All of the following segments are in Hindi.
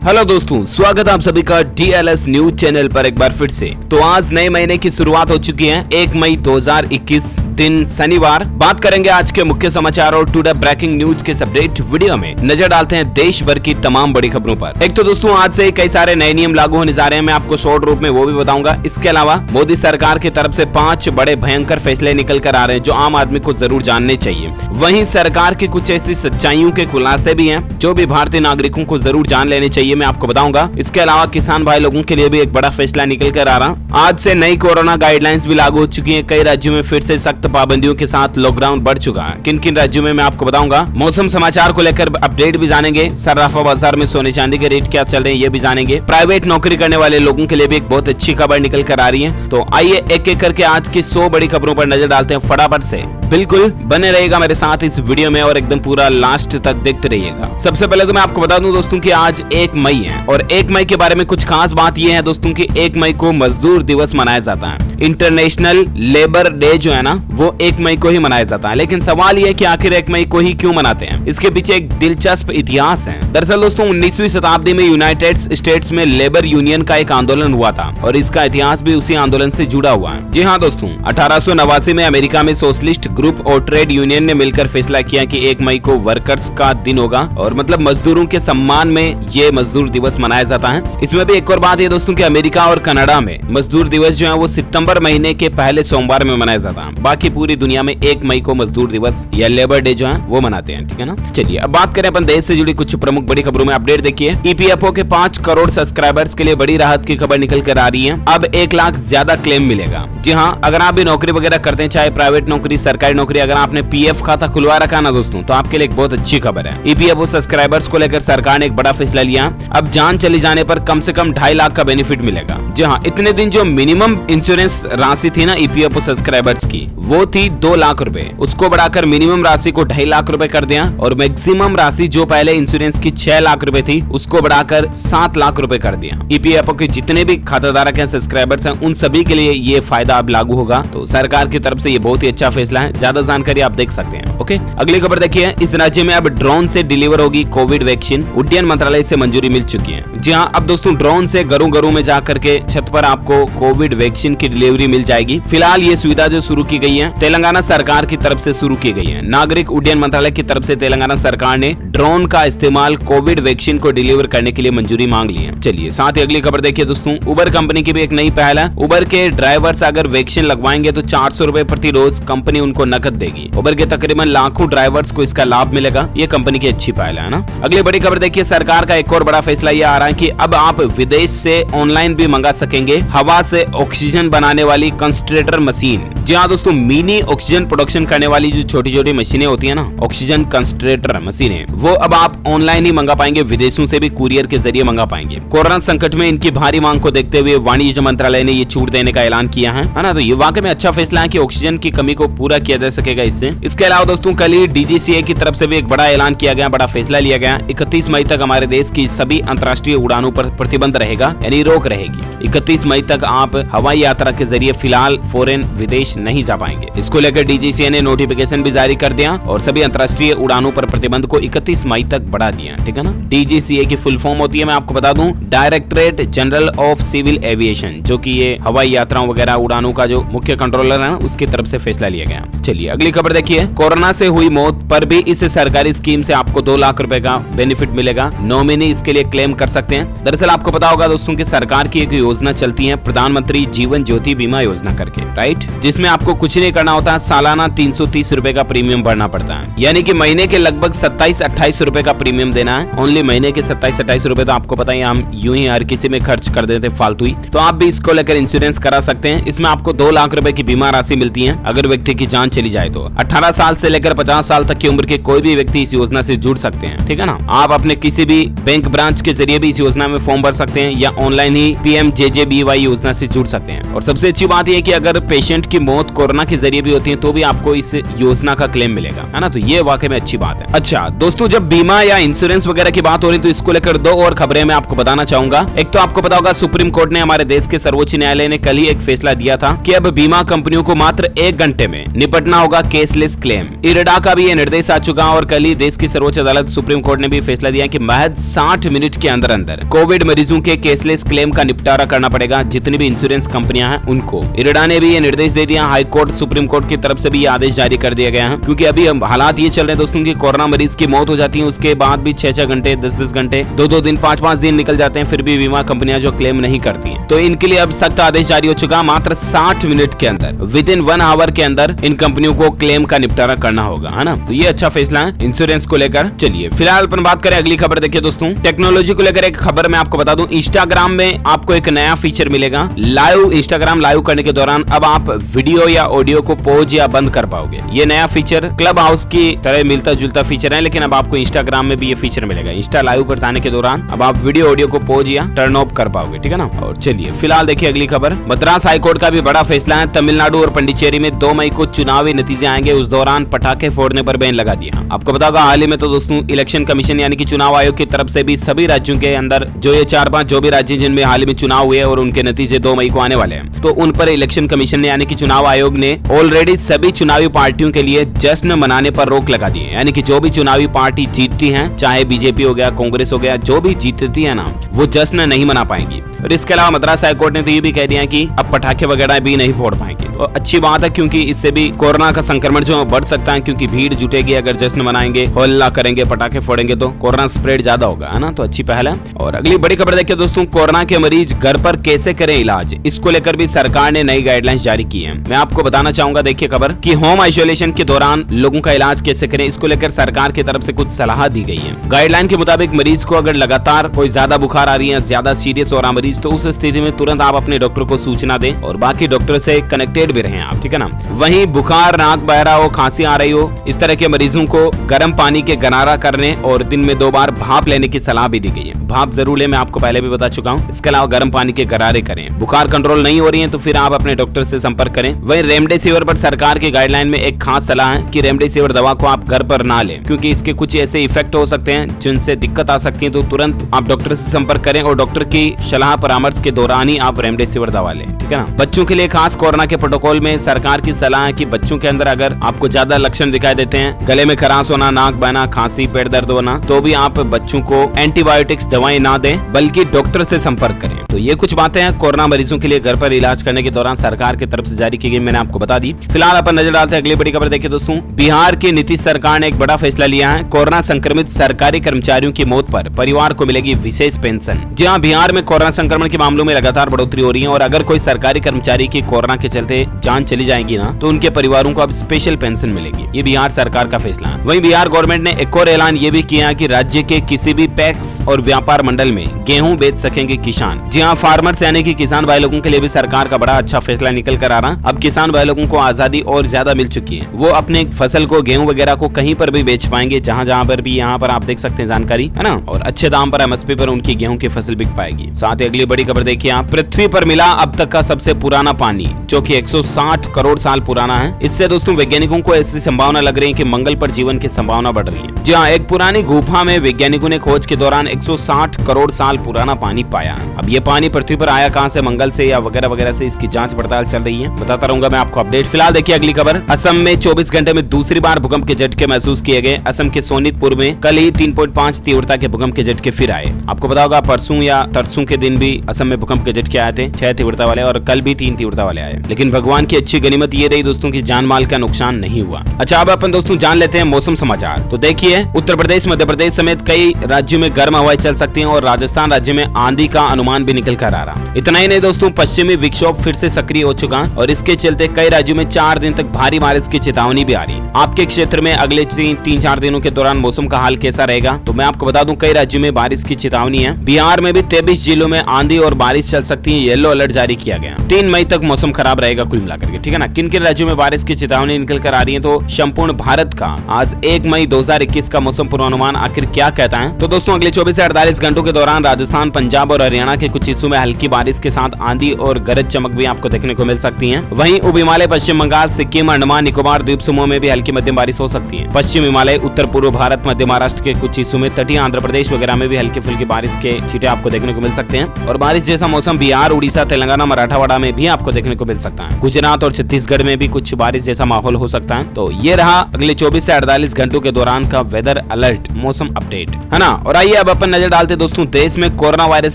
हेलो दोस्तों, स्वागत है आप सभी का DLS न्यूज चैनल पर एक बार फिर से। तो आज नए महीने की शुरुआत हो चुकी है 1 मई 2021 दिन शनिवार। बात करेंगे आज के मुख्य समाचार और टुडे ब्रेकिंग न्यूज के अपडेट वीडियो में नजर डालते हैं देश भर की तमाम बड़ी खबरों पर। एक तो दोस्तों आज से कई सारे नए नियम लागू होने जा रहे हैं, मैं आपको शॉर्ट रूप में वो भी बताऊंगा। इसके अलावा मोदी सरकार की तरफ से 5 बड़े भयंकर फैसले निकल कर आ रहे हैं जो आम आदमी को जरूर जानने चाहिए। वहीं सरकार की कुछ ऐसी सच्चाइयों के खुलासे भी हैं जो भी भारतीय नागरिकों को जरूर जान लेने चाहिए, मैं आपको बताऊंगा। इसके अलावा किसान भाई लोगों के लिए भी एक बड़ा फैसला निकल कर आ रहा। आज से नई कोरोना गाइडलाइंस भी लागू हो चुकी हैं। कई राज्यों में फिर से सख्त पाबंदियों के साथ लॉकडाउन बढ़ चुका है। किन किन राज्यों में मैं आपको बताऊंगा। मौसम समाचार को लेकर अपडेट भी जानेंगे। सर्राफा बाजार में सोने चांदी के रेट क्या चल रहे हैं ये भी जानेंगे। प्राइवेट नौकरी करने वाले लोगों के लिए भी एक बहुत अच्छी खबर निकल कर आ रही है। तो आइए एक एक करके आज की 100 बड़ी खबरों पर नजर डालते हैं फटाफट से। बिल्कुल बने रहेगा मेरे साथ इस वीडियो में और एकदम पूरा लास्ट तक देखते रहिएगा। सबसे पहले तो मैं आपको बता दूं दोस्तों कि आज 1 मई है और 1 मई के बारे में कुछ खास बात यह है दोस्तों कि 1 मई को मजदूर दिवस मनाया जाता है। इंटरनेशनल लेबर डे जो है ना वो 1 मई को ही मनाया जाता है। लेकिन सवाल ये है कि आखिर 1 मई को ही क्यों मनाते हैं, इसके पीछे एक दिलचस्प इतिहास है। दरअसल दोस्तों 19वीं शताब्दी में यूनाइटेड स्टेट्स में लेबर यूनियन का एक आंदोलन हुआ था और इसका इतिहास भी उसी आंदोलन से जुड़ा हुआ है। जी हाँ दोस्तों, 1889 में अमेरिका में सोशलिस्ट ग्रुप और ट्रेड यूनियन ने मिलकर फैसला किया कि 1 मई को वर्कर्स का दिन होगा और मतलब मजदूरों के सम्मान में ये मजदूर दिवस मनाया जाता है। इसमें भी एक और बात है दोस्तों कि अमेरिका और कनाडा में मजदूर दिवस जो है वो सितंबर महीने के पहले सोमवार में मनाया जाता है। बाकी पूरी दुनिया में 1 मई को मजदूर दिवस या लेबर डे जो है वो मनाते हैं। ठीक है ना। चलिए अब बात करें अपन देश से जुड़ी कुछ प्रमुख बड़ी खबरों में। अपडेट देखिए, EPFO के 5 करोड़ सब्सक्राइबर्स के लिए बड़ी राहत की खबर निकल कर आ रही है। अब 1 लाख ज्यादा क्लेम मिलेगा। जी हाँ, अगर आप भी नौकरी वगैरह करते हैं, चाहे प्राइवेट नौकरी सरकारी नौकरी, अगर आपने PF खाता खुलवा रखा ना दोस्तों तो आपके लिए एक बहुत अच्छी खबर है। EPFO सब्सक्राइबर्स को लेकर सरकार ने एक बड़ा फैसला लिया। अब जान चली जाने पर कम से कम 2.5 लाख का बेनिफिट मिलेगा। जी हाँ, इतने दिन जो मिनिमम इंश्योरेंस राशि थी ना EPFO सब्सक्राइबर्स की वो थी 2 लाख रुपए, उसको बढ़ाकर मिनिमम राशि को 2.5 लाख रुपए कर दिया और मैक्सिमम राशि जो पहले इंश्योरेंस की 6 लाख रुपए थी उसको बढ़ाकर 7 लाख रुपए कर दिया। EPFO के जितने भी खाताधारक हैं, सब्सक्राइबर्स हैं, उन सभी के लिए ये फायदा अब लागू होगा। तो सरकार की तरफ से ये बहुत ही अच्छा फैसला है। ज्यादा जानकारी आप देख सकते हैं। ओके, अगली खबर देखिए, इस राज्य में अब ड्रोन से डिलीवर होगी कोविड वैक्सीन। उड्डयन मंत्रालय से मंजूरी मिल चुकी है। जी हाँ, अब दोस्तों ड्रोन से घरों में जाकर के छत पर आपको कोविड वैक्सीन की डिलीवरी मिल जाएगी। फिलहाल ये सुविधा जो शुरू की गई है तेलंगाना सरकार की तरफ से शुरू की गई है। नागरिक उड्डयन मंत्रालय की तरफ से तेलंगाना सरकार ने ड्रोन का इस्तेमाल कोविड वैक्सीन को डिलीवर करने के लिए मंजूरी मांग ली है। चलिए साथ ही अगली खबर देखिए दोस्तों, उबर कंपनी की भी एक नई पहल है। उबर के ड्राइवर्स अगर वैक्सीन लगवाएंगे तो 400 रुपए प्रति रोज कंपनी उनको नकद देगी। उबर के तकरीबन लाखों ड्राइवर्स को इसका लाभ मिलेगा। ये कंपनी की अच्छी पहल है ना। अगली बड़ी खबर देखिए, सरकार का एक और बड़ा फैसला ये आ रहा है कि अब आप विदेश से ऑनलाइन भी मंगा सकेंगे हवा से ऑक्सीजन बनाने वाली कंसंट्रेटर मशीन। जी हाँ दोस्तों, मिनी ऑक्सीजन प्रोडक्शन करने वाली जो छोटी छोटी मशीनें होती है ना, ऑक्सीजन कंसंट्रेटर मशीनें, वो अब आप ऑनलाइन ही मंगा पाएंगे। विदेशों से भी कुरियर के जरिए मंगा पाएंगे। कोरोना संकट में इनकी भारी मांग को देखते हुए वाणिज्य मंत्रालय ने ये छूट देने का ऐलान किया है ना। तो ये वाकई में अच्छा फैसला है कि ऑक्सीजन की कमी को पूरा किया जा सकेगा इससे। इसके अलावा दोस्तों कल ही DGCA की तरफ से भी एक बड़ा ऐलान किया गया, बड़ा फैसला लिया गया। 31 मई तक हमारे देश की सभी अंतर्राष्ट्रीय उड़ानों पर प्रतिबंध रहेगा, यानी रोक रहेगी। 31 मई तक आप हवाई यात्रा के जरिए फिलहाल फॉरेन विदेश नहीं जा पाएंगे। इसको लेकर DGCA ने नोटिफिकेशन भी जारी कर दिया और सभी अंतर्राष्ट्रीय उड़ानों पर प्रतिबंध को 31 मई तक बढ़ा दिया। ठीक है ना। DGCA की फुल फॉर्म होती है, मैं आपको बता दूं, Directorate General of Civil Aviation, जो कि ये हवाई यात्राओं वगैरह उड़ानों का जो मुख्य कंट्रोलर है उसकी तरफ से फैसला लिया गया। चलिए अगली खबर देखिए, कोरोना से हुई मौत पर भी इस सरकारी स्कीम से आपको 2 लाख रुपए का बेनिफिट मिलेगा। नॉमिनी इसके लिए क्लेम कर सकते हैं। दरअसल आपको पता होगा दोस्तों कि सरकार की एक योजना चलती है, प्रधानमंत्री जीवन ज्योति बीमा योजना करके, राइट, जिसमें आपको कुछ नहीं करना होता है, सालाना 330 रुपए का प्रीमियम भरना पड़ता है। यानी कि महीने के लगभग 27-28 रुपए का प्रीमियम देना है। ओनली महीने के 27-28 रुपए तो आपको पता ही हम यूं ही हर किसी में खर्च कर देते फालतू ही। तो आप भी इसको लेकर इंश्योरेंस करा सकते हैं। इसमें आपको 2 लाख रुपए की बीमा राशि मिलती है अगर व्यक्ति की जान चली जाए तो। 18 साल से लेकर 50 साल तक की उम्र के कोई भी व्यक्ति इस योजना से जुड़ सकते हैं। ठीक है ना। आप अपने किसी भी बैंक ब्रांच के जरिए भी इस योजना में फॉर्म भर सकते हैं या ऑनलाइन ही PMJJBY योजना से जुड़ सकते हैं। और सबसे अच्छी बात यह है कि अगर पेशेंट की मौत कोरोना के जरिए भी होती है तो भी आपको इस योजना का क्लेम मिलेगा, है ना। तो ये वाकई में अच्छी बात है। अच्छा दोस्तों, जब बीमा या इंश्योरेंस वगैरह की बात हो रही तो इसको लेकर 2 और खबरें मैं आपको बताना चाहूंगा। एक तो आपको पता होगा सुप्रीम कोर्ट ने, हमारे देश के सर्वोच्च न्यायालय ने कल ही एक फैसला दिया था कि अब बीमा कंपनियों को मात्र 1 घंटे में निपट निपटना होगा केसलेस क्लेम। इरडा का भी ये निर्देश आ चुका और कल ही देश की सर्वोच्च अदालत सुप्रीम कोर्ट ने भी फैसला दिया कि महज 60 मिनट के अंदर अंदर कोविड मरीजों के केसलेस क्लेम का निपटारा करना पड़ेगा जितनी भी इंश्योरेंस कंपनियां हैं उनको। इरडा ने भी ये निर्देश दे दिया। हाई कोर्ट सुप्रीम कोर्ट की तरफ से भी ये आदेश जारी कर दिया गया है, क्योंकि अभी हालात ये चल रहे हैं दोस्तों की कोरोना मरीज की मौत हो जाती है, उसके बाद भी 6-6 घंटे 10-10 घंटे 2-2 दिन 5-5 दिन निकल जाते हैं, फिर भी बीमा कंपनियां जो क्लेम नहीं करती हैं। तो इनके लिए अब सख्त आदेश जारी हो चुका। मात्र 60 मिनट के अंदर विद इन 1 आवर के अंदर इन कंपनियों को क्लेम का निपटारा करना होगा, है ना। तो ये अच्छा फैसला है इंश्योरेंस को लेकर। चलिए फिलहाल अपन बात करें अगली खबर। देखिए दोस्तों, टेक्नोलॉजी को लेकर एक खबर मैं आपको बता दूं। इंस्टाग्राम में आपको एक नया फीचर मिलेगा। लाइव इंस्टाग्राम लाइव करने के दौरान अब आप वीडियो या ऑडियो को पॉज या बंद कर पाओगे। ये नया फीचर क्लब हाउस की तरह मिलता जुलता फीचर है, लेकिन अब आपको इंस्टाग्राम में भी ये फीचर मिलेगा। इंस्टा लाइव पर जाने के दौरान अब आप वीडियो ऑडियो को पॉज या टर्न ऑफ कर पाओगे, ठीक है ना। और चलिए फिलहाल देखिए अगली खबर। मद्रास हाईकोर्ट का भी बड़ा फैसला है। तमिलनाडु और पुडुचेरी में 2 मई को चुनावी नतीजे आएंगे, उस दौरान पटाखे फोड़ने पर बैन लगा दिया। आपको पता होगा हाल ही में तो दोस्तों इलेक्शन कमीशन यानी कि चुनाव आयोग की तरफ से भी सभी राज्यों के अंदर जो ये 4-5 जो भी राज्य जिनमें हाल ही में चुनाव हुए और उनके नतीजे 2 मई को आने वाले हैं, तो उन पर इलेक्शन कमीशन ने यानी कि चुनाव आयोग ने ऑलरेडी सभी चुनावी पार्टियों के लिए जश्न मनाने पर रोक लगा दी है। यानी कि जो भी चुनावी पार्टी जीतती है, चाहे बीजेपी हो गया, कांग्रेस हो गया, जो भी जीतती है ना, वो जश्न नहीं मना पाएंगी। और इसके अलावा मद्रास हाईकोर्ट ने तो ये भी कह दिया कि अब पटाखे वगैरह भी नहीं फोड़ पाएंगे। और अच्छी बात है, क्योंकि इससे भी कोरोना का संक्रमण जो बढ़ सकता है, क्योंकि भीड़ जुटेगी। अगर जश्न मनाएंगे, हल्ला करेंगे, पटाखे फोड़ेंगे तो कोरोना स्प्रेड ज्यादा होगा, है ना। तो अच्छी पहल है। और अगली बड़ी खबर देखिए दोस्तों, कोरोना के मरीज घर पर कैसे करें इलाज, इसको लेकर भी सरकार ने नई गाइडलाइंस जारी की है। मैं आपको बताना चाहूंगा, देखिए खबर कि होम आइसोलेशन के दौरान लोगों का इलाज कैसे करें, इसको लेकर सरकार की तरफ से कुछ सलाह दी गई है। गाइडलाइन के मुताबिक मरीज को अगर लगातार कोई ज्यादा बुखार आ रही है, ज्यादा सीरियस हो रहा मरीज, तो उस स्थिति में तुरंत आप अपने डॉक्टर को सूचना दें और बाकी डॉक्टर से कनेक्टेड भी रहें आप, ठीक है ना। वहीं बुखार, नाक बह रहा हो, खांसी आ रही हो, इस तरह के मरीजों को गर्म पानी के गरारा करने और दिन में 2 बार भाप लेने की सलाह भी दी गई है। भाप जरूर ले, मैं आपको पहले भी बता चुका हूँ। इसके अलावा गर्म पानी के गरारे करें। बुखार कंट्रोल नहीं हो रही है तो फिर आप अपने डॉक्टर से संपर्क करें। वहीं रेमडेसिविर पर सरकार की गाइडलाइन में एक खास सलाह है कि रेमडेसिविर दवा को आप घर पर ना लें, क्योंकि इसके कुछ ऐसे इफेक्ट हो सकते हैं जिनसे दिक्कत आ सकती है। तो तुरंत आप डॉक्टर से संपर्क करें और डॉक्टर की सलाह परामर्श के दौरान ही आप रेमडेसिविर दवा लें, ठीक है ना। बच्चों के लिए खास कोरोना के प्रोटोकॉल में सरकार की सलाह है कि बच्चों के अंदर अगर आपको ज्यादा लक्षण दिखाई देते हैं, गले में खराश होना, नाक बहना, खांसी, पेट दर्द होना, तो भी आप बच्चों को एंटीबायोटिक्स दवाएं ना दें, बल्कि डॉक्टर से संपर्क करें। तो ये कुछ बातें हैं कोरोना मरीजों के लिए घर पर इलाज करने के दौरान सरकार की तरफ से जारी की गई, मैंने आपको बता दी। फिलहाल अपन नजर डालते हैं अगली बड़ी खबर। देखिए दोस्तों, बिहार की नीतीश सरकार ने एक बड़ा फैसला लिया है। कोरोना संक्रमित सरकारी कर्मचारियों की मौत पर परिवार को मिलेगी विशेष पेंशन। जी हाँ, बिहार में कोरोना संक्रमण के मामलों में लगातार बढ़ोतरी हो रही है और अगर कोई सरकारी कर्मचारी की कोरोना के चलते जान चली जाएगी ना, तो उनके परिवारों को अब स्पेशल पेंशन मिलेगी। ये बिहार सरकार का फैसला है। वहीं बिहार गवर्नमेंट ने एक और ऐलान ये भी किया कि राज्य के किसी भी पैक्स और व्यापार मंडल में गेहूं बेच सकेंगे किसान। जी हाँ, फार्मर्स यानी कि किसान भाई लोगों के लिए भी सरकार का बड़ा अच्छा फैसला निकल कर आ रहा। अब किसान भाई लोगों को आजादी और ज्यादा मिल चुकी है। वो अपने फसल को, गेहूं वगैरह को कहीं पर भी बेच पाएंगे, जहां पर भी। यहाँ पर आप देख सकते हैं जानकारी, है ना। और अच्छे दाम पर, एमएसपी पर उनकी गेहूं की फसल बिक पाएगी। साथ ही अगली बड़ी खबर देखिए आप, पृथ्वी पर मिला अब तक का सबसे पुराना पानी, जो कि 160 करोड़ साल पुराना है। इससे दोस्तों वैज्ञानिकों को ऐसी संभावना लग रही है कि मंगल पर जीवन की संभावना बढ़ रही है। जहाँ एक पुरानी गुफा में वैज्ञानिकों ने खोज के दौरान 160 करोड़ साल पुराना पानी पाया। अब ये पानी पृथ्वी पर आया कहां से, मंगल से या वगैरह वगैरह से, इसकी जांच पड़ताल चल रही है। बताता रहूंगा मैं आपको अपडेट। फिलहाल देखिए अगली खबर। असम में 24 घंटे में दूसरी बार भूकंप के झटके महसूस किए गए। असम के सोनितपुर में कल ही 3.5 तीव्रता के भूकंप के झटके फिर आए। आपको पता होगा परसों या तरसों के दिन भी असम में भूकंप के झटके आए थे, 6 तीव्रता वाले, और कल भी 3 तीव्रता वाले आए। लेकिन भगवान की अच्छी गनीमत ये रही दोस्तों की जान माल का नुकसान नहीं हुआ। अच्छा, अब अपन दोस्तों जान लेते हैं मौसम समाचार। तो देखिए, उत्तर प्रदेश, मध्य प्रदेश समेत कई राज्यों में गर्म हवाएं चल सकती हैं और राजस्थान राज्य में आंधी का अनुमान भी निकल कर आ रहा। इतना ही नहीं दोस्तों, पश्चिमी विक्षोभ फिर से सक्रिय हो चुका और इसके चलते कई राज्यों में 4 दिन तक भारी बारिश की चेतावनी भी आ रही है। आपके क्षेत्र में अगले 3-4 दिनों के दौरान मौसम का हाल कैसा रहेगा, तो मैं आपको बता दूं, कई राज्यों में बारिश की चेतावनी है। बिहार में भी 23 जिलों में आंधी और बारिश चल सकती है, येलो अलर्ट जारी किया गया। 3 मई तक मौसम खराब रहेगा कुल मिलाकर के, ठीक है ना। किन किन राज्यों में बारिश की चेतावनी निकल कर आ रही है, तो संपूर्ण भारत का आज 1 मई 2021 का मौसम पूर्वानुमान आखिर क्या कहता है। तो दोस्तों, अगले 24 से 48 घंटों के दौरान राजस्थान, पंजाब और हरियाणा के कुछ हिस्सों में हल्की बारिश के साथ आंधी और गरज चमक भी आपको देखने को मिल सकती है। वहीं उप हिमालय, पश्चिम बंगाल, सिक्किम, अंडमान निकोबार द्वीप समूह में भी हल्की मध्यम बारिश हो सकती है। पश्चिम हिमालय, उत्तर पूर्व भारत, मध्य महाराष्ट्र के कुछ हिस्सों में, तटीय आंध्र प्रदेश वगैरह में भी हल्की फुल्की बारिश के छींटे आपको देखने को मिल सकते हैं। और बारिश जैसा मौसम बिहार, उड़ीसा, तेलंगाना, मराठवाड़ा में भी आपको देखने को मिल सकता है। गुजरात और छत्तीसगढ़ में भी कुछ बारिश जैसा माहौल हो सकता है। तो ये रहा अगले 24 से 48 घंटों के दौरान का वेदर अलर्ट मौसम अपडेट, है ना। और आइए अब अपन नजर डालते दोस्तों देश में कोरोना वायरस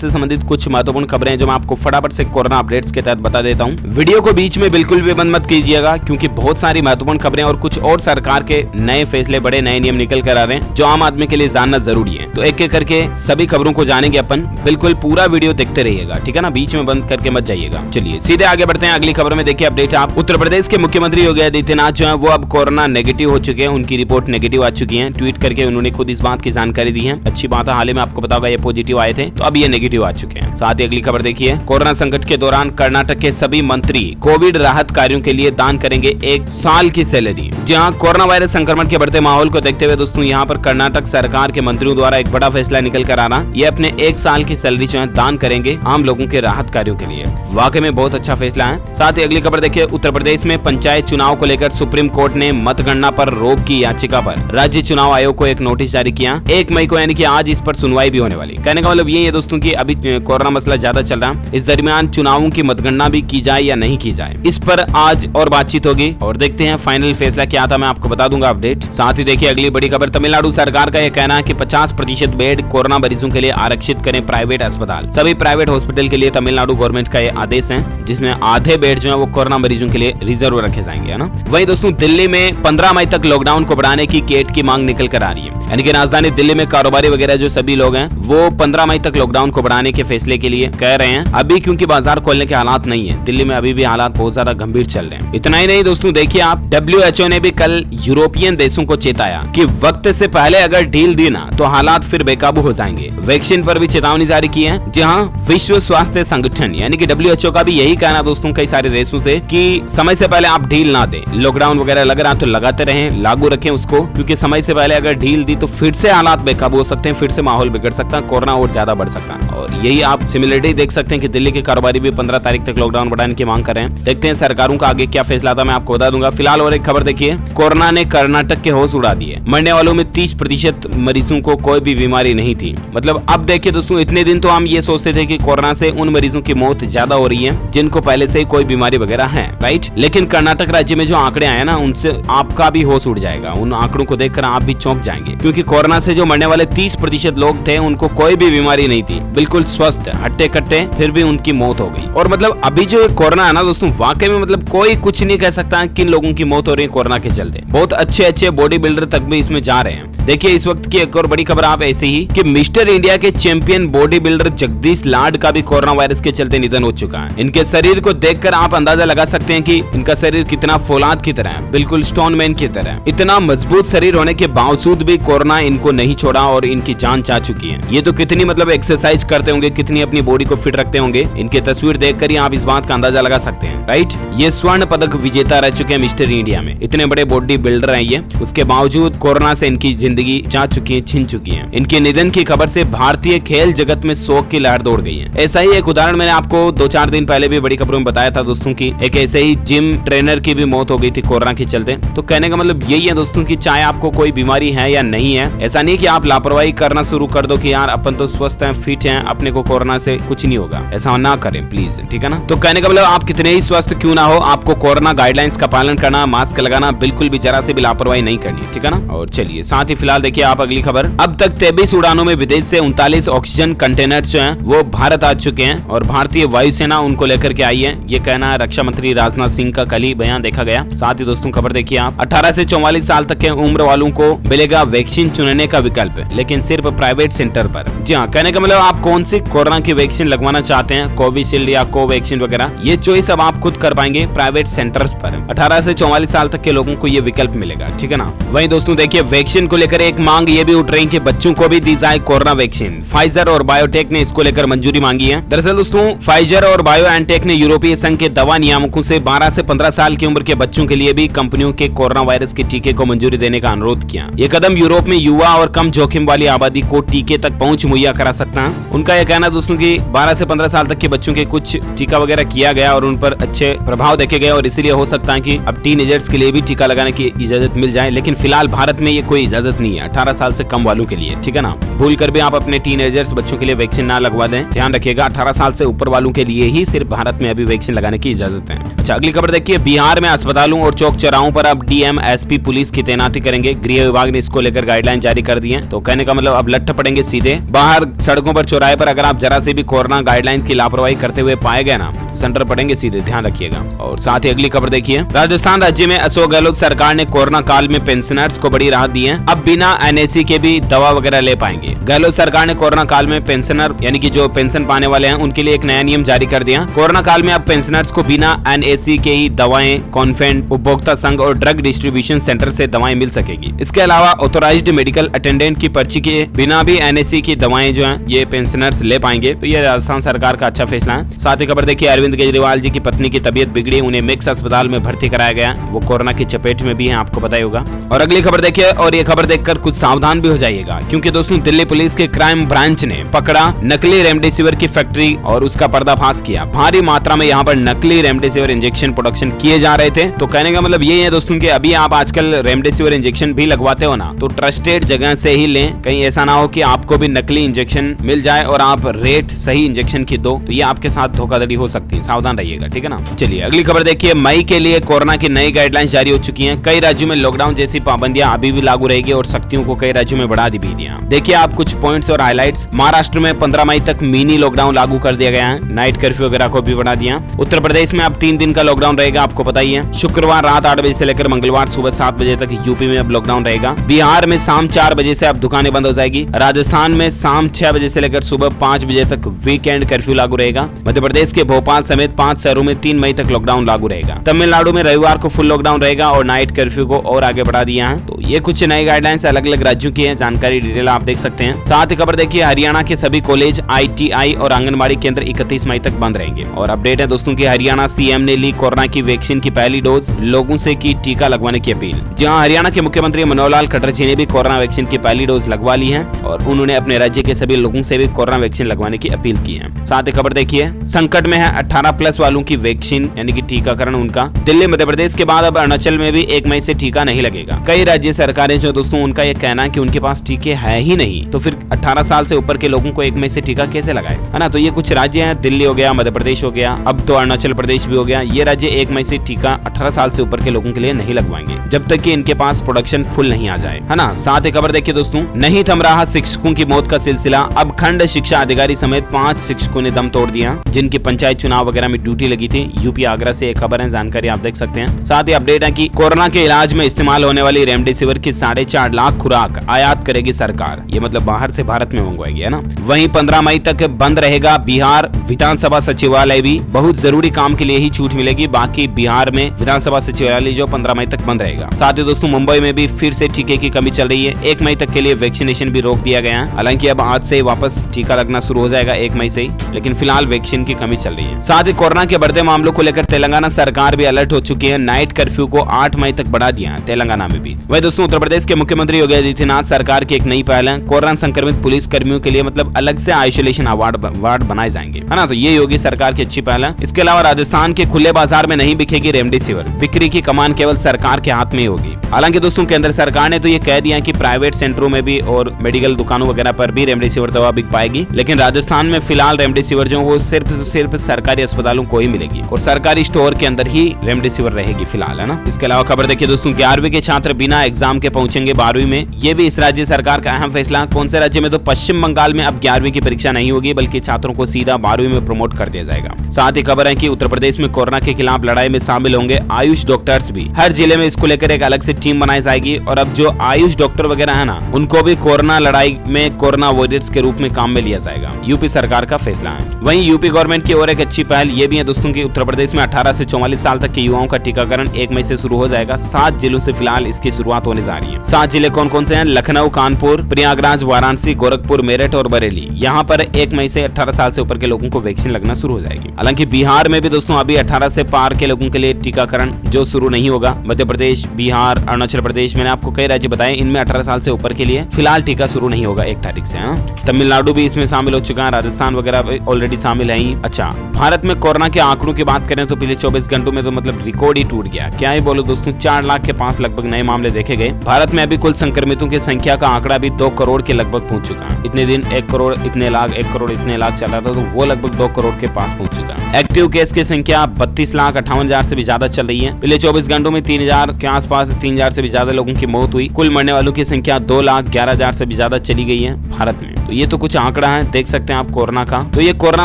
से संबंधित कुछ महत्वपूर्ण खबरें जो मैं आपको फटाफट से कोरोना अपडेट्स के तहत बता देता हूँ। वीडियो को बीच में बिल्कुल भी बंद मत कीजिएगा, क्योंकि बहुत सारी महत्वपूर्ण खबरें और कुछ और सरकार के नए फैसले, बड़े नए नियम निकल कर आ रहे हैं जो आम आदमी के लिए जानना जरूरी है। तो एक एक करके सभी खबरों को जानेंगे अपन, बिल्कुल पूरा वीडियो देखते रहिएगा, ठीक है ना, बीच में बंद करके मत जाइएगा। चलिए सीधे आगे बढ़ते हैं अगली खबर में। देखिए अपडेट आप, उत्तर प्रदेश के मुख्यमंत्री योगी आदित्यनाथ जो है वो अब कोरोना नेगेटिव हो चुके हैं, उनकी रिपोर्ट नेगेटिव आ चुकी है। ट्वीट करके उन्होंने खुद इस बात की जानकारी दी है। अच्छी बात है, हाल ही में आपको बताऊंगा ये पॉजिटिव आए थे, तो अब ये नेगेटिव आ चुके हैं। साथ ही अगली खबर देखिए, कोरोना संकट के दौरान कर्नाटक के सभी मंत्री कोविड राहत कार्यों के लिए दान करेंगे 1 साल की सैलरी। जहां कोरोना वायरस संक्रमण के बढ़ते माहौल को देखते हुए दोस्तों यहाँ पर कर्नाटक सरकार के मंत्रियों द्वारा एक बड़ा फैसला निकल कर आ रहा, ये अपने 1 साल की सैलरी जो है दान करेंगे आम लोगों के राहत कार्यों के लिए। वाकई में बहुत अच्छा फैसला है। साथ ही अगली खबर देखिए, उत्तर प्रदेश में पंचायत चुनाव को लेकर सुप्रीम कोर्ट ने मतगणना पर रोक की याचिका पर राज्य चुनाव आयोग को एक नोटिस जारी किया। 1 मई को यानी कि आज इस पर सुनवाई भी होने वाली। कहने का मतलब ये है दोस्तों कि अभी कोरोना मसला ज्यादा चल रहा है, इस दरमियान चुनावों की मतगणना भी की जाए या नहीं की जाए, इस पर आज और बातचीत होगी और देखते हैं फाइनल फैसला क्या था, मैं आपको बता दूंगा अपडेट। साथ ही देखिए अगली बड़ी खबर, तमिलनाडु सरकार का यह कहना है कि 50% बेड कोरोना मरीजों के लिए आरक्षित करें प्राइवेट अस्पताल। सभी प्राइवेट हॉस्पिटल के लिए तमिलनाडु गवर्नमेंट का यह आदेश है, जिसमें आधे बेड जो है वो कोरोना मरीजों के लिए रिजर्व रखे जाएंगे, है ना। वहीं दोस्तों दिल्ली में 15 मई तक लॉकडाउन को बढ़ाने की केट की मांग निकल कर आ रही है, यानी कि राजधानी दिल्ली में कारोबारी वगैरह जो सभी लोग हैं वो 15 मई तक लॉकडाउन को बढ़ाने के फैसले के लिए कह रहे हैं। अभी क्योंकि बाजार खोलने के हालात नहीं है दिल्ली में, अभी भी हालात बहुत ज्यादा गंभीर चल रहे हैं। इतना ही नहीं दोस्तों, देखिए आप, WHO ने भी कल यूरोपियन देशों को चेताया कि वक्त से पहले अगर ढील दी ना तो हालात फिर बेकाबू हो जाएंगे। वैक्सीन पर भी चेतावनी जारी की है। जहां विश्व स्वास्थ्य संगठन यानी कि WHO का भी यही कहना दोस्तों कई सारे देशों से कि समय से पहले आप ढील ना दें, लॉकडाउन वगैरह लग रहा तो लगाते रहें, लागू रखें उसको, क्योंकि समय से पहले अगर ढील दी तो फिर से हालात बेकाबू हो सकते हैं, फिर से माहौल बिगड़ सकता है, कोरोना और ज्यादा बढ़ सकता है। और यही आप सिमिलरिटी देख सकते हैं कि दिल्ली के कारोबारी भी 15 तारीख तक लॉकडाउन बढ़ाने की मांग कर रहे हैं। देखते हैं सरकारों का आगे क्या फैसला था, मैं आपको बता दूंगा। फिलहाल और एक खबर देखिए, कोरोना ने कर्नाटक के होश उड़ा दिए। मरने वालों में 30% मरीजों को कोई भी बीमारी नहीं थी। मतलब अब देखिए दोस्तों, इतने दिन तो हम ये सोचते थे कि कोरोना से उन मरीजों की मौत ज्यादा हो रही है जिनको पहले से ही कोई बीमारी वगैरह है, राइट। लेकिन कर्नाटक राज्य में जो आंकड़े आए ना, उनसे आपका भी होश उड़ जाएगा। उन आंकड़ों को देखकर आप भी चौंक जाएंगे, क्योंकि कोरोना से जो मरने वाले 30% लोग थे उनको कोई भी बीमारी नहीं थी, बिल्कुल स्वस्थ हट्टे कट्टे, फिर भी उनकी मौत हो गई। और मतलब अभी जो कोरोना है ना दोस्तों, वाकई में मतलब कोई कुछ नहीं कह सकता किन लोगों की मौत हो रही है कोरोना के चलते। बहुत अच्छे बॉडी बिल्डर तक भी इसमें जा रहे हैं। देखिए इस वक्त की एक और बड़ी खबर आप ऐसे ही कि मिस्टर इंडिया के चैंपियन बॉडी बिल्डर जगदीश लाड का भी कोरोना वायरस के चलते निधन हो चुका है। इनके शरीर को देखकर आप अंदाजा लगा सकते हैं कि इनका शरीर कितना फौलाद की तरह है, बिल्कुल स्टोन मैन की तरह। इतना मजबूत शरीर होने के बावजूद भी कोरोना इनको नहीं छोड़ा और इनकी जान जा चुकी है। ये तो कितनी मतलब एक्सरसाइज करते होंगे, कितनी अपनी बॉडी को फिट रखते होंगे, इनकी तस्वीर देखकर ही आप इस बात का अंदाजा लगा सकते हैं, राइट। ये स्वर्ण पदक विजेता रह चुके हैं मिस्टर इंडिया में, इतने बड़े बॉडी बिल्डर हैं ये, उसके बावजूद कोरोना से इनकी जिंदगी जा चुकी है, छिन चुकी है। इनके निधन की खबर से भारतीय खेल जगत में शोक की लहर दौड़ गई है। ऐसा ही एक उदाहरण मैंने आपको 2-4 दिन पहले भी बड़ी खबरों में बताया था दोस्तों की, एक ऐसे ही जिम ट्रेनर की भी मौत हो गई थी कोरोना के चलते। तो कहने का मतलब यही है दोस्तों की चाहे आपको कोई बीमारी है या नहीं है, ऐसा नहीं कि आप लापरवाही करना शुरू कर दो कि यार अपन तो स्वस्थ हैं, फिट हैं, अपने को कोरोना से कुछ नहीं होगा, ऐसा ना करें प्लीज, ठीक है ना। तो कहने का मतलब आप कितने ही स्वस्थ क्यों ना हो, आपको कोरोना गाइडलाइंस का पालन करना, मास्क लगाना, बिल्कुल भी जरा से भी लापरवाही नहीं करनी, ठीक है ना। और चलिए साथ ही फिलहाल देखिए आप अगली खबर, अब तक 23 उड़ानों में विदेश से 39 ऑक्सीजन कंटेनर्स जो हैं वो भारत आ चुके हैं और भारतीय वायुसेना उनको लेकर के आई है, ये कहना है रक्षा मंत्री राजनाथ सिंह का कल ही बयान देखा गया। साथ ही दोस्तों खबर देखिए आप, 18 से 44 साल तक के उम्र वालों को मिलेगा वैक्सीन चुनने का विकल्प, लेकिन सिर्फ प्राइवेट सेंटर पर। जी हाँ, कहने का मतलब आप कौन सी कोरोना की वैक्सीन लगवाना चाहते हैं, कोविशील्ड या कोवैक्सीन वगैरह, ये चॉइस अब आप खुद कर पाएंगे प्राइवेट सेंटर्स पर। 18 से 44 साल तक के लोगों को ये विकल्प मिलेगा, ठीक है ना। वहीं दोस्तों देखिए वैक्सीन को लेकर एक मांग ये भी उठ रही है कि बच्चों को भी दी जाए कोरोना वैक्सीन। फाइजर और बायोटेक ने इसको लेकर मंजूरी मांगी है। दरअसल दोस्तों फाइजर और बायोएनटेक ने यूरोपीय संघ के दवा नियामकों से 12 से 15 साल की उम्र के बच्चों के लिए भी कंपनियों के कोरोना वायरस के टीके को मंजूरी देने का अनुरोध किया। ये कदम यूरोप में युवा और कम जोखिम वाली आबादी को टीके तक पहुंच मुहैया करा सकता है। उनका यह कहना दोस्तों की 12 से 15 साल तक के बच्चों के कुछ टीका वगैरह किया गया और उन पर अच्छे प्रभाव देखे गए और इसीलिए हो सकता है कि अब टीनेजर्स के लिए भी टीका लगाने की इजाजत मिल जाए। लेकिन फिलहाल भारत में ये कोई इजाजत नहीं है 18 साल से कम वालों के लिए, ठीक है ना। भूल कर भी आप अपने टीनेजर्स बच्चों के लिए वैक्सीन ना लगवा दें, ध्यान रखिएगा। 18 साल से ऊपर वालों के लिए ही सिर्फ भारत में अभी वैक्सीन लगाने की इजाजत देते हैं। अच्छा, अगली खबर देखिए, बिहार में अस्पतालों और चौक चौराहों पर अब डीएम एसपी पुलिस की तैनाती करेंगे। गृह विभाग ने इसको लेकर गाइडलाइन जारी कर दी है। तो कहने का मतलब अब लट्ठ पड़ेंगे सीधे बाहर सड़कों पर, चौराहे पर। अगर आप जरा से भी कोरोना गाइडलाइन की लापरवाही करते हुए पाए गए ना, तो सेंटर पड़ेंगे सीधे, ध्यान रखिएगा। और साथ ही अगली खबर देखिए, राजस्थान राज्य में अशोक गहलोत सरकार ने कोरोना काल में पेंशनर्स को बड़ी राहत दी है। अब बिना एनएसी के भी दवा वगैरह ले पाएंगे। गहलोत सरकार ने कोरोना काल में पेंशनर यानी कि जो पेंशन पाने वाले हैं उनके लिए एक नया नियम जारी कर दिया। कोरोना काल में अब पेंशनर्स को बिना एनएसी के ही दवाएं कॉन्फेंट, उपभोक्ता संघ और ड्रग डिस्ट्रीब्यूशन सेंटर से दवाएं मिल सकेगी। इसके अलावा ऑथोराइज्ड मेडिकल अटेंडेंट की पर्ची के बिना भी एनएसी की दवाएं जो हैं ये पेंशनर्स ले पाएंगे। तो ये राजस्थान सरकार का अच्छा फैसला है। साथ ही खबर देखिए, अरविंद केजरीवाल जी की पत्नी की तबीयत बिगड़ी, उन्हें मिक्स अस्पताल में भर्ती कराया गया। वो कोरोना की चपेट में भी है, आपको पता ही होगा। और अगली खबर देखिए, और ये खबर देखकर कुछ सावधान भी हो जाइएगा, क्योंकि दोस्तों दिल्ली पुलिस के क्राइम ब्रांच ने पकड़ा नकली रेमडेसिविर की फैक्ट्री और उसका पर्दाफाश किया। भारी मात्रा में यहाँ पर नकली रेमडेसिविर इंजेक्शन प्रोडक्शन किए जा रहे थे। तो कहने का मतलब ये है दोस्तों कि अभी आप आजकल रेमडेसिविर इंजेक्शन भी लगवाते हो ना, तो ट्रस्टेड जगह से ही लें। कहीं ऐसा ना हो कि आपको भी नकली इंजेक्शन मिल जाए और आप रेट सही इंजेक्शन की दो, तो ये आपके साथ धोखाधड़ी हो सकती है, सावधान रहिएगा, ठीक है ना। चलिए अगली खबर देखिए, मई के लिए कोरोना की नई गाइडलाइंस जारी हो चुकी हैं। कई राज्यों में लॉकडाउन जैसी पाबंदियां अभी भी लागू रहेगी और सख्तियों को कई राज्यों में बढ़ा दी भी दिया। देखिए आप कुछ पॉइंट्स और हाइलाइट्स। महाराष्ट्र में 15 मई तक मिनी लॉकडाउन लागू कर दिया गया है। नाइट कर्फ्यू वगैरह को भी बढ़ा दिया। उत्तर प्रदेश में अब 3 दिन का लॉकडाउन रहेगा, आपको पता ही है। शुक्रवार रात 8 बजे से लेकर मंगलवार सुबह 7 बजे तक यूपी में अब लॉकडाउन रहेगा। बिहार में शाम 4 बजे से अब दुकानें बंद हो जाएगी। राजस्थान में शाम 6 बजे से लेकर सुबह 5 बजे तक वीकेंड कर्फ्यू लागू रहेगा। मध्य प्रदेश के भोपाल समेत 5 शहरों में 3 मई तक लॉकडाउन लागू रहेगा। तमिलनाडु में रविवार को फुल लॉकडाउन रहेगा और नाइट कर्फ्यू को और आगे बढ़ा दिया है। तो ये कुछ नई गाइडलाइंस अलग अलग राज्यों की है, जानकारी डिटेल आप देख सकते हैं। साथ ही खबर देखिए, हरियाणा के सभी कॉलेज, आईटीआई और आंगनबाड़ी केंद्र 31 मई तक बंद रहेंगे। और अपडेट है दोस्तों की हरियाणा सीएम ने ली कोरोना की वैक्सीन की पहली डोज, लोगों से की टीका लगवाने की अपील। जहां हरियाणा के मुख्यमंत्री मनोहर लाल खट्टर जी ने भी कोरोना वैक्सीन की पहली डोज लगवा ली है और उन्होंने अपने राज्य के सभी लोगों से भी कोरोना वैक्सीन लगवाने की अपील की है। साथ ही खबर देखिए, संकट में है 18+ वालों की वैक्सीन यानी कि टीकाकरण उनका। दिल्ली मध्य प्रदेश के बाद अब अरुणाचल में भी 1 मई से टीका नहीं लगेगा। कई राज्य सरकारें जो दोस्तों उनका ये कहना है कि उनके पास टीके है ही नहीं, तो फिर 18 साल से ऊपर के लोगों को 1 मई से टीका कैसे लगाए, है ना। तो ये कुछ राज्य हैं, दिल्ली हो गया, मध्य प्रदेश हो गया, अब तो अरुणाचल प्रदेश भी हो गया। ये राज्य 1 मई से टीका 18 साल से ऊपर के लोगों के लिए नहीं लगवाएंगे जब तक कि इनके पास प्रोडक्शन फुल नहीं आ जाए, है ना। साथ ही खबर देखिए दोस्तों, नहीं थम रहा शिक्षकों की मौत का सिलसिला। अब खंड शिक्षा अधिकारी समेत 5 शिक्षकों ने दम तोड़ दिया, जिनकी पंचायत चुनाव वगैरह में ड्यूटी लगी थी। यूपी आगरा से एक खबर है, जानकारी आप देख सकते हैं। साथ ही अपडेट है कि कोरोना के इलाज में इस्तेमाल होने वाली रेमडेसिविर की 4.5 लाख खुराक आयात करेगी सरकार। ये मतलब बाहर से भारत में मंगवाएगी, है ना। वहीं 15 मई तक बंद रहेगा बिहार विधानसभा सचिवालय भी। बहुत जरूरी काम के लिए ही छूट मिलेगी, बाकी बिहार में विधानसभा सचिवालय जो 15 मई तक बंद रहेगा। साथ ही दोस्तों मुंबई में भी फिर से टीके की कमी चल रही है। 1 मई तक के लिए वैक्सीनेशन भी रोक दिया गया है। हालांकि अब आज से वापस टीका लगना शुरू हो जाएगा 1 मई से ही, लेकिन फिलहाल वैक्सीन की कमी चल रही है। साथ ही कोरोना के बढ़ते मामलों को लेकर तेलंगाना सरकार भी अलर्ट हो चुकी है। नाइट कर्फ्यू को 8 मई तक बढ़ा दिया है तेलंगाना में भी। वही दोस्तों उत्तर प्रदेश के मुख्यमंत्री योगी आदित्यनाथ सरकार की एक नई पहल है। कोरोना संक्रमित पुलिस कर्मियों के लिए मतलब अलग से आइसोलेशन वार्ड बनाए जाएंगे, है ना। तो ये योगी सरकार की अच्छी पहल है। इसके अलावा राजस्थान के खुले बाजार में नहीं बिकेगी रेमडेसिविर, बिक्री की कमान केवल सरकार के हाथ में ही होगी। हालांकि दोस्तों केंद्र सरकार ने तो ये कह दिया कि प्राइवेट सेंटरों में भी और मेडिकल दुकानों वगैरह पर भी रेमडेसिविर दवा बिक पाएगी, लेकिन राजस्थान में फिलहाल रेमडेसिविर जो वो सिर्फ सरकारी अस्पतालों को ही मिलेगी और सरकारी स्टोर के अंदर ही रेमडेसिविर रहेगी फिलहाल, है ना। इसके अलावा खबर देखिए दोस्तों, 11वीं के छात्र बिना एग्जाम के पहुंचेंगे 12वीं में। ये भी इस राज्य सरकार का अहम फैसला। कौन से राज्य में? तो पश्चिम बंगाल में अब 11वीं की परीक्षा नहीं होगी, बल्कि छात्रों को सीधा 12वीं में प्रमोट कर दिया जाएगा। साथ ही खबर है कि उत्तर प्रदेश में कोरोना के खिलाफ लड़ाई में शामिल होंगे आयुष डॉक्टर्स भी। हर जिले में इसको लेकर एक अलग से टीम बनाई जाएगी और अब जो आयुष डॉक्टर वगैरह है ना, उनको भी कोरोना लड़ाई में कोरोना वॉरियर्स के रूप में काम में लिया जाएगा। यूपी सरकार का फैसला है। वहीं यूपी गवर्नमेंट की और एक अच्छी पहल ये भी है दोस्तों की उत्तर प्रदेश में 18 से 44 साल तक के युवाओं का टीकाकरण 1 मई से शुरू हो जाएगा। 7 जिलों से फिलहाल इसकी शुरुआत होने जा रही है। 7 जिले कौन कौन से हैं? लखनऊ, कानपुर, प्रयागराज, वाराणसी, गोरखपुर, मेरठ और बरेली। यहाँ पर 1 मई से 18 साल से ऊपर के लोगों को वैक्सीन लगना शुरू हो जाएगी। हालांकि बिहार में भी दोस्तों अभी 18 से पार के लोगों के लिए टीकाकरण जो शुरू नहीं होगा। मध्य प्रदेश, बिहार, अरुणाचल प्रदेश, मैंने आपको कई राज्य बताए, इनमें 18 साल से ऊपर के लिए फिलहाल टीका शुरू नहीं होगा 1 तारीख से। तमिलनाडु भी इसमें शामिल हो चुका है, राजस्थान वगैरह ऑलरेडी शामिल है ही। अच्छा, भारत में कोरोना के आंकड़ों की बात करें तो पिछले 24 घंटों में तो मतलब रिकॉर्ड ही टूट गया। क्या ही बोलो दोस्तों, 4 लाख के पास लगभग नए मामले देखे गए। भारत में अभी कुल संक्रमितों की संख्या का आंकड़ा भी 2 करोड़ के लगभग पहुंच चुका है। इतने दिन 1 करोड़ इतने लाख, 1 करोड़ इतने लाख चल रहा था, तो वो लगभग 2 करोड़ के पास पहुंच चुका है। एक्टिव केस की संख्या संख्या 32,58,000 से भी ज्यादा चल रही है। पिछले 24 घंटों में 3,000 के आसपास 3,000 से भी ज्यादा लोगों की मौत हुई। कुल मरने वालों की संख्या 2,11,000 से भी ज्यादा चली गई है भारत में। तो ये तो कुछ आंकड़ा है, देख सकते हैं आप कोरोना का। तो ये कोरोना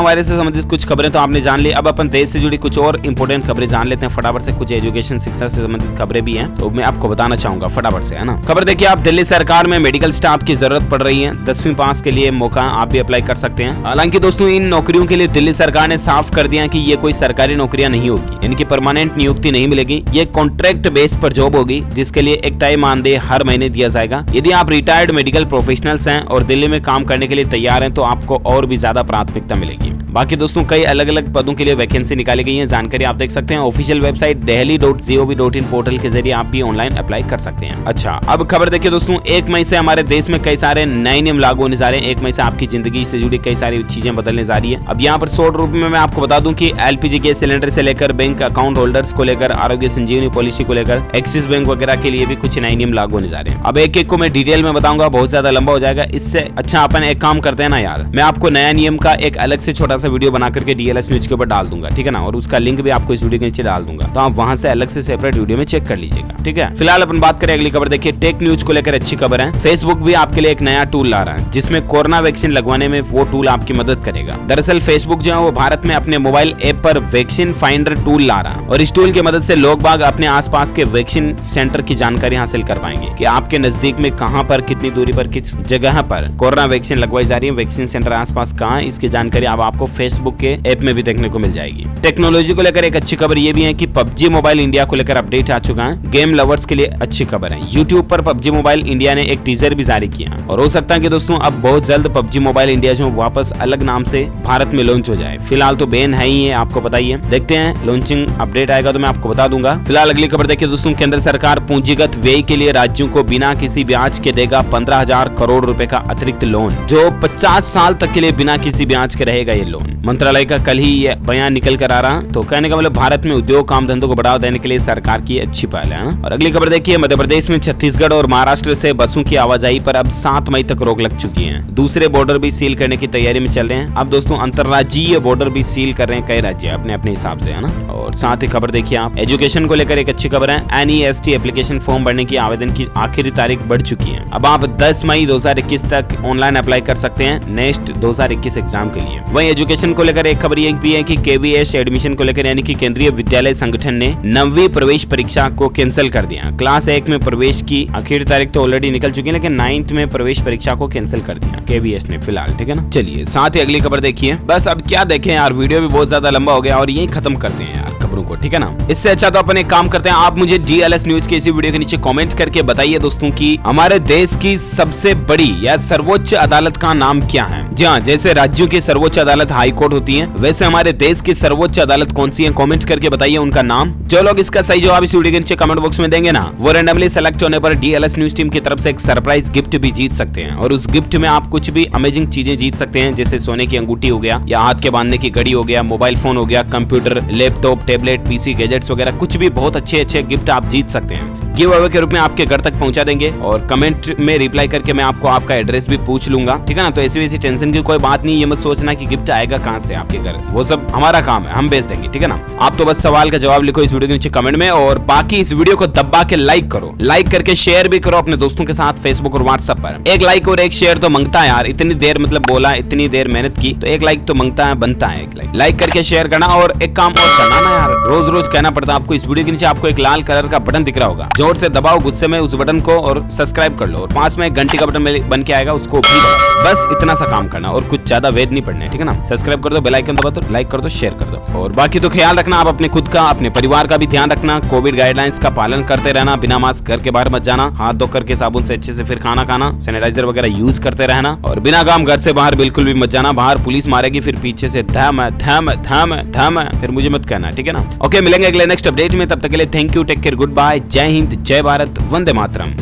वायरस से संबंधित कुछ खबरें तो आपने जान ली। अब अपन देश से जुड़ी कुछ और इंपोर्टेंट खबरें जान लेते हैं फटाफट से। कुछ एजुकेशन शिक्षा से संबंधित खबरें भी हैं, तो मैं आपको बताना चाहूंगा फटाफट से, है ना। खबर देखिए आप, दिल्ली सरकार में मेडिकल स्टाफ की जरूरत पड़ रही है। 10वीं पास के लिए मौका, आप भी अप्लाई कर सकते हैं। हालांकि दोस्तों इन नौकरियों के लिए दिल्ली सरकार ने साफ कर दिया कि ये कोई सरकारी नौकरियां नहीं होगी, इनकी परमानेंट नियुक्ति नहीं मिलेगी। ये कॉन्ट्रैक्ट बेस पर जॉब होगी, जिसके लिए एक तय मानदेय हर महीने दिया जाएगा। यदि आप रिटायर्ड मेडिकल प्रोफेशनल्स हैं और दिल्ली में काम करने के लिए तैयार हैं, तो आपको और भी ज्यादा प्राथमिकता मिलेगी। बाकी दोस्तों कई अलग अलग पदों के लिए वैकेंसी निकाली गई है, जानकारी आप देख सकते हैं ऑफिशियल वेबसाइट delhi.gov.in पोर्टल के जरिए आप भी ऑनलाइन अप्लाई कर सकते हैं। अच्छा, अब खबर देखिए दोस्तों, 1 मई से हमारे देश में कई सारे नए नियम लागू होने जा रहे हैं। 1 मई से आपकी जिंदगी से जुड़ी कई सारी चीजें बदलने जा रही है। अब यहाँ पर शॉर्ट रूप में मैं आपको बता दूं कि एलपीजी गैस सिलेंडर से लेकर बैंक अकाउंट होल्डर्स को लेकर, आरोग्य संजीवनी पॉलिसी को लेकर, एक्सिस बैंक वगैरह के लिए भी कुछ नए नियम लागू होने जा रहे हैं। अब एक एक को मैं डिटेल में बताऊंगा, बहुत ज्यादा लंबा हो जाएगा। इससे अच्छा अपन एक काम करते हैं ना यार, मैं आपको नया नियम का एक अलग से छोटा सा वीडियो बना करके डीएलएस न्यूज के ऊपर डाल दूंगा, ठीक है ना। और उसका लिंक भी आपको इस वीडियो के नीचे डाल दूंगा, तो आप वहां से अलग से सेपरेट वीडियो में चेक कर लीजिएगा, ठीक है। फिलहाल अपन बात करें अगली खबर। देखिए टेक न्यूज को लेकर अच्छी खबर है। फेसबुक भी आपके लिए एक नया टूल ला रहा है, जिसमें कोरोना वैक्सीन लगवाने में वो टूल आपकी मदद करेगा। दरअसल फेसबुक जो है वो भारत में अपने मोबाइल ऐप पर वैक्सीन फाइंडर टूल ला रहा है, और इस टूल की मदद से लोग बाग अपने आसपास के वैक्सीन सेंटर की जानकारी हासिल कर पाएंगे कि आपके नजदीक में कहां पर, कितनी दूरी पर, किस जगह पर कोरोना वैक्सीन लगवाई जा रही है, वैक्सीन सेंटर आसपास कहां है, इसकी जानकारी अब आपको फेसबुक के ऐप में भी देखने को मिल जाएगी। टेक्नोलॉजी को लेकर एक अच्छी खबर ये भी है कि पबजी मोबाइल इंडिया को लेकर अपडेट आ चुका है। गेम लवर्स के लिए अच्छी खबर है। यूट्यूब पर पबजी मोबाइल इंडिया ने एक टीजर भी जारी किया, और हो सकता है कि दोस्तों अब बहुत जल्द पबजी मोबाइल इंडिया जो वापस अलग नाम से भारत में लॉन्च हो जाए। फिलहाल तो बैन है ही है, आपको पता ही है। देखते हैं लॉन्चिंग अपडेट आएगा तो मैं आपको बता दूंगा। फिलहाल अगली खबर देखिए दोस्तों, केंद्र सरकार पूंजीगत व्यय के लिए राज्यों को बिना किसी ब्याज के देगा 15,000 करोड़ रुपए का अतिरिक्त लोन, जो 50 साल तक के लिए बिना किसी ब्याज के रहेगा ये लोन। मंत्रालय का कल ही ये बयान निकल कर आ रहा, तो कहने का मतलब भारत में उद्योग काम धंधों को बढ़ावा देने के लिए सरकार की अच्छी पहल है ना। और अगली खबर देखिए, मध्य प्रदेश में छत्तीसगढ़ और महाराष्ट्र से बसों की आवाजाही पर अब 7 मई तक रोक लग चुकी है। दूसरे बॉर्डर भी सील करने की तैयारी में चल रहे हैं। अब दोस्तों अंतर्राज्यीय बॉर्डर भी सील कर रहे हैं कई राज्य अपने अपने हिसाब से, है ना। और साथ ही खबर देखिए आप, एजुकेशन को लेकर एक अच्छी खबर है। एनईएसटी एप्लीकेशन फॉर्म भरने की आवेदन की आखिरी तारीख बढ़ चुकी है। अब आप 10 मई 2021 तक ऑनलाइन अप्लाई कर सकते हैं नेक्स्ट 2021 एग्जाम के लिए। वहीं एजुकेशन को लेकर एक खबर ये भी है कि केवीएस एडमिशन को लेकर यानी कि केंद्रीय विद्यालय संगठन ने 9वीं प्रवेश परीक्षा को कैंसिल कर दिया। क्लास 1 में प्रवेश की आखिरी तारीख तो ऑलरेडी निकल चुकी है, लेकिन 9th में प्रवेश परीक्षा को कैंसिल कर दिया केवीएस ने फिलहाल, ठीक है ना। चलिए साथ ही अगली खबर देखिए। बस अब क्या देखें यार, वीडियो भी बहुत ज्यादा लंबा हो गया और यही खत्म करते हैं यार खबरों को, ठीक है ना। इससे अच्छा तो अपन एक काम करते हैं, आप मुझे डीएलएस न्यूज के इसी वीडियो के नीचे कमेंट करके बताइए दोस्तों कि हमारे देश की सबसे बड़ी या सर्वोच्च अदालत का नाम क्या है। जी हाँ, जैसे राज्यों की सर्वोच्च अदालत हाई कोर्ट होती है, वैसे हमारे देश की सर्वोच्च अदालत कौन सी है, कमेंट करके बताइए उनका नाम। जो लोग इसका सही जवाब इस वीडियो के नीचे कमेंट बॉक्स में देंगे ना, वो रैंडमली सेलेक्ट होने पर डीएलएस न्यूज टीम की तरफ से एक सरप्राइज गिफ्ट भी जीत सकते हैं। और उस गिफ्ट में आप कुछ भी अमेजिंग चीजें जीत सकते हैं, जैसे सोने की अंगूठी हो गया, या हाथ के बांधने की घड़ी हो गया, मोबाइल फोन हो गया, computer, laptop, tablet, PC, gadgets वगैरह कुछ भी बहुत अच्छे अच्छे गिफ्ट आप जीत सकते हैं। गिव अवे के रूप में आपके घर तक पहुंचा देंगे, और कमेंट में रिप्लाई करके मैं आपको आपका एड्रेस भी पूछ लूंगा, ठीक है ना। तो ऐसी वैसी टेंशन की कोई बात नहीं, ये मत सोचना कि गिफ्ट आएगा कहां से आपके घर, वो सब हमारा काम है, हम भेज देंगे, ठीक है ना। आप तो बस सवाल का जवाब लिखो इस वीडियो के नीचे कमेंट में, और बाकी इस वीडियो को दबा के लाइक करो, लाइक करके शेयर भी करो अपने दोस्तों के साथ फेसबुक और व्हाट्सएप पर। एक लाइक और एक शेयर तो मंगता है यार, इतनी देर मतलब बोला, इतनी देर मेहनत की, तो एक लाइक तो मंगता है, बनता है एक लाइक करके शेयर करना। और एक काम और करना ना यार, रोज रोज कहना पड़ता है आपको, इस वीडियो के नीचे आपको एक लाल कलर का बटन दिख रहा होगा, जोर से दबाओ गुस्से में उस बटन को और सब्सक्राइब कर लो, और पास में एक घंटी का बटन बन के आएगा, उसको भी दबाओ। बस इतना सा काम करना और कुछ ज्यादा वेट नहीं पड़ना है, ठीक है ना। सब्सक्राइब कर दो, बेल आइकन दबा दो, लाइक कर दो, शेयर कर दो, और बाकी तो ख्याल रखना आप अपने खुद का, अपने परिवार का भी ध्यान रखना। कोविड गाइडलाइंस का पालन करते रहना, बिना मास्क घर के बाहर मत जाना, हाथ धो करके साबुन से अच्छे से फिर खाना खाना, सैनिटाइजर वगैरह यूज करते रहना, और बिना काम घर से बाहर बिल्कुल भी मत जाना। बाहर पुलिस मारेगी, फिर पीछे से धम धम धम धम, फिर मुझे मत कहना, ठीक है ना। ओके, मिलेंगे अगले नेक्स्ट अपडेट में, तब तक के लिए thank you, take care, goodbye, जय हिंद, जय भारत, वंदे मातरम।